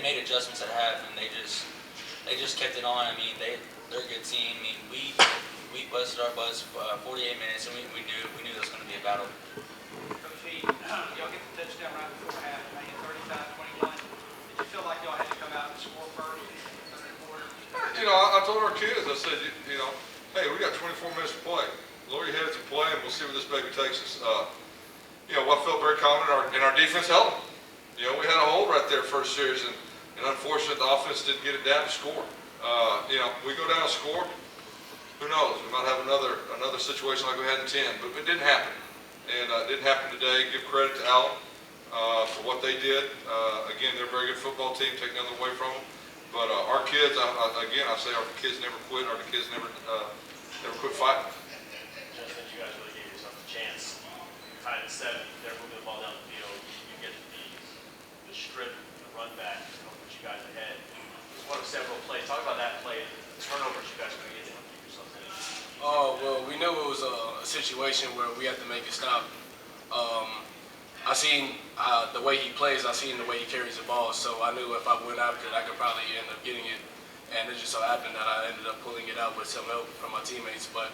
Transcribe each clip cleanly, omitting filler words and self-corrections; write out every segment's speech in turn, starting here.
made adjustments at half, and they just kept it on. I mean, they're a good team. I mean, we busted our butts 48 minutes, and we knew there was going to be a battle. Coach Heath, y'all get the touchdown right before half, made it 35-21. Did you feel like y'all had to come out and score first in the third quarter? You know, I told our kids, I said, you know, hey, we got 24 minutes to play. Lower your heads and play, and we'll see where this baby takes us. You know, what felt very confident in our defense held them. You know, we had a hole right there first series, and unfortunately, the offense didn't get it down to score. You know, we go down and score. Who knows? We might have another situation like we had in 10, but it didn't happen. And it didn't happen today. Give credit to Allen for what they did. Again, they're a very good football team. Take nothing away from them. But our kids, again, I say our kids never quit. Our kids never quit fighting. Justin, you guys really gave yourself a chance. Tied at 7, they're moving the ball down the field. You get the strip, the run back, put you guys ahead. It was one of several plays. Talk about that play, the turnovers you guys were getting. Well, we knew it was a situation where we had to make a stop. I seen the way he plays. I seen the way he carries the ball. So I knew if I went after it, I could probably end up getting it. And it just so happened that I ended up pulling it out with some help from my teammates. But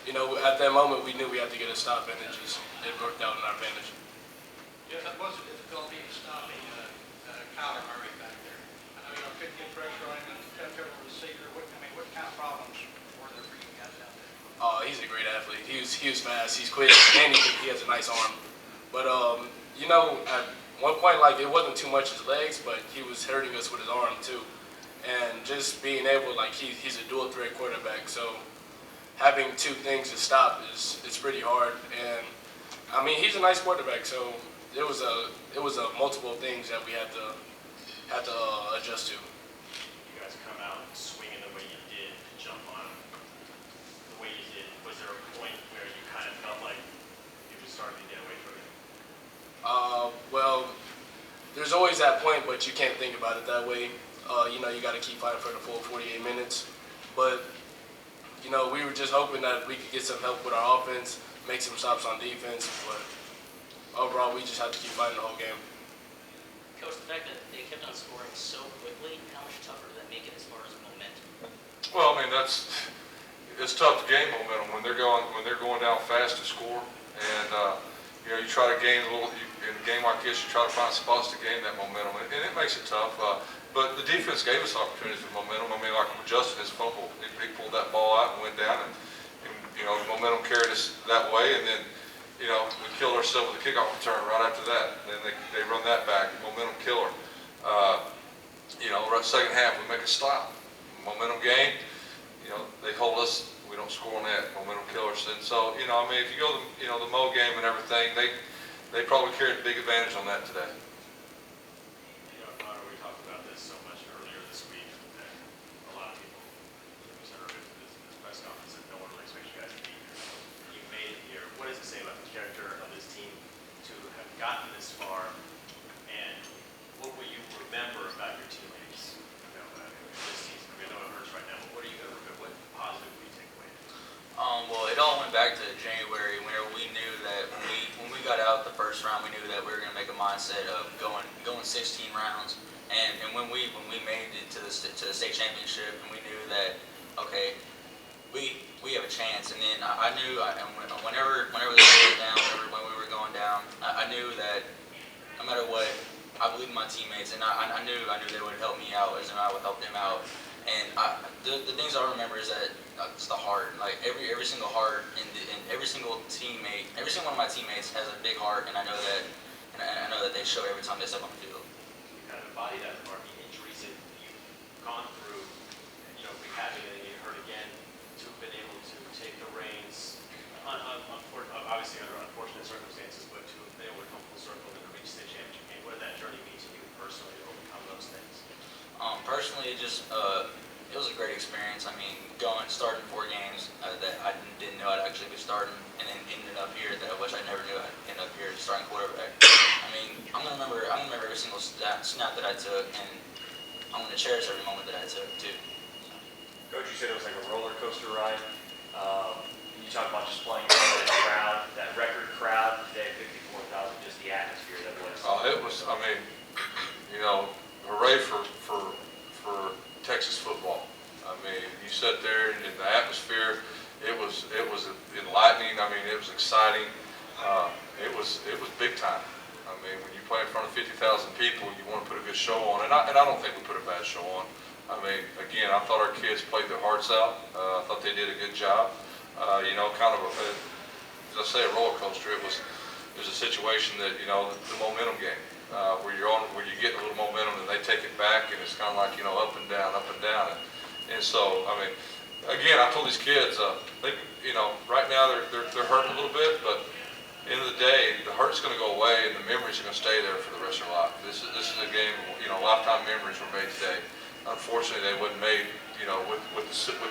you know, at that moment, we knew we had to get a stop, and it worked out in our advantage. Yes, that was a difficulty in stopping Kyler Murray back there. I know y'all couldn't get pressure on him and kept over the receiver. What kind of problems were there for you guys out there? He's a great athlete. He was fast. He's quick, and he has a nice arm. But you know, at one point, like, it wasn't too much his legs, but he was hurting us with his arm too. And just being able, like, he's a dual threat quarterback, so having two things to stop is pretty hard. And I mean, he's a nice quarterback, so it was a multiple things that we had to adjust to. You guys come out swinging the way you did to jump on him, the way you did. Was there a point where you kind of felt like it was starting to get away from you? Well, there's always that point, but you can't think about it that way. You know, you got to keep fighting for the full 48 minutes. But you know, we were just hoping that we could get some help with our offense, make some stops on defense. But overall, we just had to keep fighting the whole game. Coach, the fact that they kept on scoring so quickly, how much tougher does that make it as far as momentum? Well, I mean, it's tough to gain momentum when they're going down fast to score, and you know, you try to gain a little in a game like this. You try to find spots to gain that momentum, and it makes it tough. But the defense gave us opportunities for momentum. I mean, like with Justin, his fumble, he pulled that ball out and went down, and you know, the momentum carried us that way, and then you know, we killed ourselves with a kickoff return right after that. And then they run that back, momentum killer. You know, right second half we make a stop, momentum gain. You know, they hold us, we don't score on that, momentum killers. And so, you know, I mean, if you go to the Mo game and everything, they probably carried a big advantage on that today. You know, Connor, we talked about this so much earlier this week that a lot of people misinterpreted this press conference that no one really expects you guys to be here. You made it here. What does it say about the character of this team to have gotten this far? And what will you remember about your teammates? You know, this season. I mean, I know it hurts right now, but what positive will you take away? Well, it all went back to January, whenever we knew that when we got out the first round, we knew that we were going to make a mindset of going 16 rounds. And when we made it to the state championship, and we knew that, okay, we have a chance. And then I knew, whenever they were down, when we were going down, I knew that no matter what, I believed in my teammates, and I knew they would help me out as I would help them out. And the things I remember is that it's the heart. Like every single heart and every single teammate, every single one of my teammates has a big heart, and I know that they show every time they step on the field. You kind of embody that part, the injuries that you've gone through, you know, rehabbing and then you hurt again, to have been able to take the reins, obviously under unfortunate circumstances, but to have been able to come full circle and reach the championship game. What did that journey mean to you personally to overcome those things? Personally, it was a great experience. I mean, starting 4 games that I didn't know I'd actually be starting, and then ended up here which I never knew I'd end up here starting quarterback. I mean, I'm gonna remember every single snap that I took, and I'm gonna cherish every moment that I took too. Coach, you said it was like a roller coaster ride. You talked about just playing in front of the crowd, that record crowd today, 54,000, just the atmosphere that was. It was. I mean, you know, hooray for good show on, and I don't think we put a bad show on. I mean, again, I thought our kids played their hearts out. I thought they did a good job. You know, kind of as I say, a roller coaster. There's a situation that, you know, the momentum game, where you get a little momentum and they take it back, and it's kind of like, you know, up and down, and so I mean, again, I told these kids, they, you know, right now they're hurting a little bit, but at the end of the day, the hurt's going to go away, and the memories are going to stay there for the rest of their life. This is a game, you know, lifetime memories were made today. Unfortunately, they wasn't made, you know, with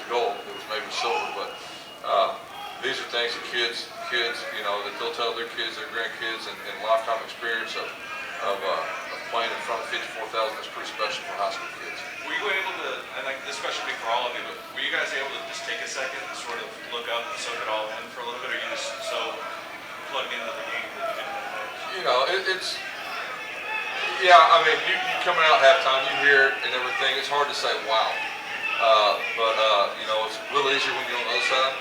gold. It was made with silver. But these are things that kids, you know, that they'll tell their kids, their grandkids, and lifetime experience of playing in front of 54,000 is pretty special for high school kids. Were you able to, and like this question would be for all of you, but were you guys able to just take a second and sort of look up and soak it all in for a little bit, or are you just so plugged into the game that you didn't know? You know, yeah, I mean, you coming out halftime, you hear it and everything. It's hard to say, wow. But you know, it's a little easier when you're on the other side.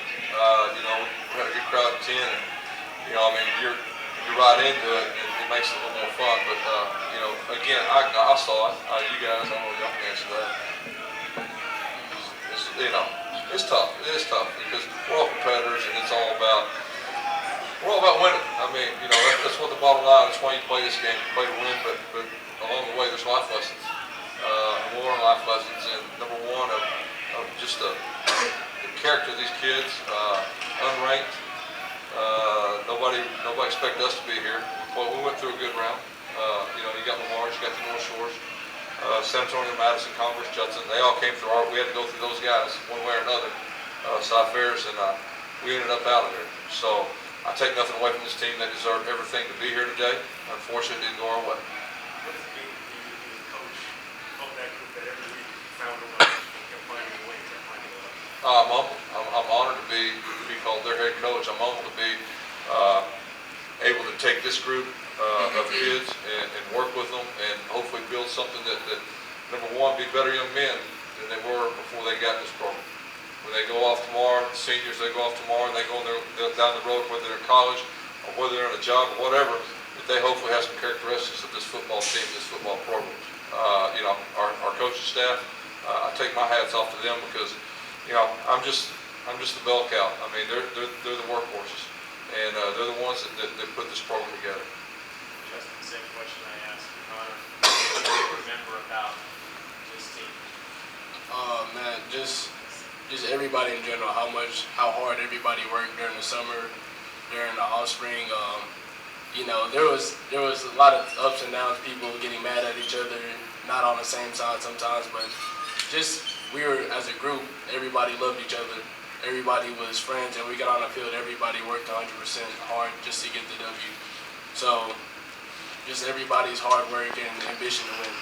You know, we had a good crowd of 10, and, you know, I mean, you're right into it, and it makes it a little more fun. But, you know, again, I saw it. You guys, I don't know if y'all can answer that. You know, it's tough. It is tough because we're all competitors, and we're all about winning. I mean, you know, that's what the bottom line. That's why you play this game. You play to win, but along the way, there's life lessons. More life lessons, and number one of just the character of these kids, unranked. Nobody expected us to be here. Well, we went through a good round. You know, you got Lamar, you got the North Shores, San Antonio, Madison, Congress, Judson. They all came through we had to go through those guys one way or another, Cy-Fairs, and we ended up out of there. So I take nothing away from this team. They deserved everything to be here today. Unfortunately, it didn't go our way. What does it mean to be the coach of that group that every week found a way, kept finding a way, kept finding a way? I'm humble. I'm honored to be called their head coach. I'm humbled to be able to take this group of kids and work with them and hopefully build something that number one, be better young men than they were before they got in this program. When they go off tomorrow, the seniors, they go off tomorrow and they go down the road, whether they're in college or whether they're in a job or whatever, that they hopefully have some characteristics of this football team, this football program. You know, our coaching staff, I take my hats off to them because, you know, I'm just the bell cow. I mean, they're the workhorses, and they're the ones that put this program together. Just the same question I asked Connor. What do you remember about this team? Man, just everybody in general, how hard everybody worked during the summer, during the offspring. You know, there was a lot of ups and downs, people getting mad at each other, not on the same side sometimes, but just we were, as a group, everybody loved each other. Everybody was friends, and we got on the field, everybody worked 100% hard just to get the W. So, just everybody's hard work and ambition to win.